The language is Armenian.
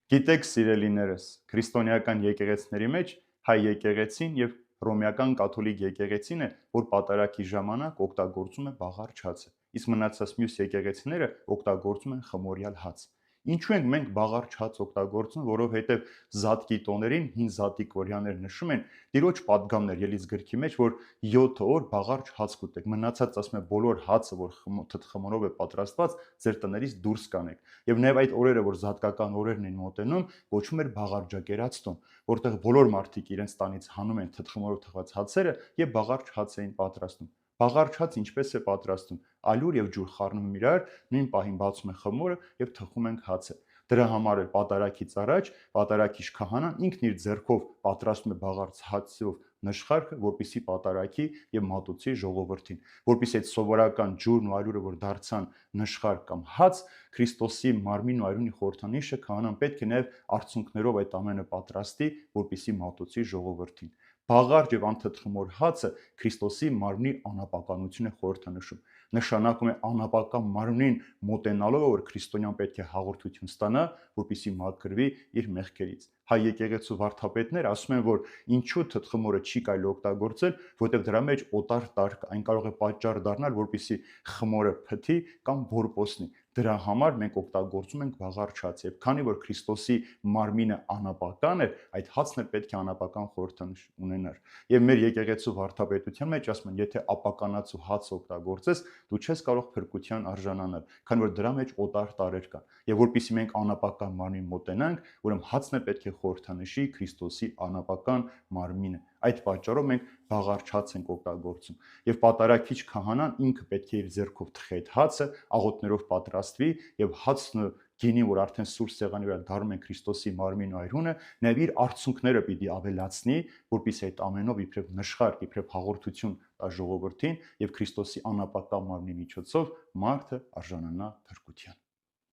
Գիտեք, սիրելիներս, քրիստոնեական եկեղեցիների մեջ հայ եկեղեցին եւ ռոմեական կաթոլիկ եկեղեցին է, որ պատարագի ժամանակ օգտագործում է բաղարիչ հացը, իսկ մնացած մյուս եկեղեցիները օգտագործում են խմորյալ հաց։ Ինչու ենք մենք բաղարիչ հաց օգտագործում, որովհետև զատկի տոներին հին զատիկ օրյաներ նշում են Տիրոջ պատգամներ ելից գրքի մեջ, որ 7 օր բաղարիչ հաց կուտեք, մնացած ասում է բոլոր հացը, որ թթխմորով է պատրաստված, ձեր տներից դուրս կանեք։ Եվ նաև այդ օրերը, որ զատկական օրերն են մոտենում, կոչվում էր բաղարջակերածտոն, որտեղ բոլոր մարդիկ իրենց տանից հանում են թթխմորով թխված հացերը եւ բաղարիչ հաց էին պատրաստում։ Բաղարիչ հաց ինչպես է պատրաստում։ Ալյուր եւ ջուր խառնում իրար, նույն պահին բացում են խմորը եւ թխում են հացը։ Դրա համար էլ պատարագից առաջ պատարագիչ քահանան ինքն իր ձեռքով պատրաստում է բաղարիչ հացով նշխարքը, որպիսի պատարագի եւ մատուցի ժողովրդին, որպիսի այդ սովորական ջուրն ու ալյուրը, որ դարձան նշխար կամ հաց, Քրիստոսի մարմին ու արյունի խորհրդանիշը քահանան պետք է նաեւ արցունքներով այդ ամենը պատրաստի, որպիսի մատուցի ժողովրդին։ Բաղարիչ եւ անթթխմոր հացը Քրիստոսի մարմնի անապականություն է խորհրդանշում։ Նշանակում է անապական մարմնին մոտենալով, որ քրիստոնյան պետք է հաղորդություն ստանա, որպիսի մաքրվի իր մեղքերից։ Հայ եկեղեցու վարդապետները ասում են, որ ինչու թթխմորը չի կարելի օգտագործել, որտեղ դրա մեջ օտար տարր այն կարող է պատճառ դառնալ, որպիսի խմորը փթի կամ բորբոսնի։ Դրա համար մենք օգտագործում ենք բաղարիչ հաց, եւ քանի որ Քրիստոսի մարմինը անապական է, այդ հացն էլ պետք է անապական խորհրդանիշ ունենար։ Եվ մեր եկեղեցու վարդապետության մեջ ասում են, եթե ապականացու հաց օգտագործես, դու չես կարող փրկության արժանանալ, քանի որ դրա մեջ օտար տարրեր կան։ Եվ որpիսի մենք անապական մարմին մոտենանք, ուրեմն հացն է պետք է խորհրդանշի Քրիստոսի անապական մարմինը։ Այդ պատճառով մենք բաղարիչ հաց ենք օգտագործում։ Եվ պատարագիչ քահանան ինքը պետք է իր ձեռքով թխի այդ հացը, աղոթներով պատրաստվի եւ հացն ու գինին, որ արդեն սուր սեղանի վրա դառնում են Քրիստոսի մարմին ու արյունը, նաեւ իր արցունքները պիտի ավելացնի, որպեսզի այդ ամենով իբրև նշխարք, իբրև հաղորդություն տա ժողովրդին եւ Քրիստոսի անապական մարմնի միջոցով մարդը արժանանա փրկության։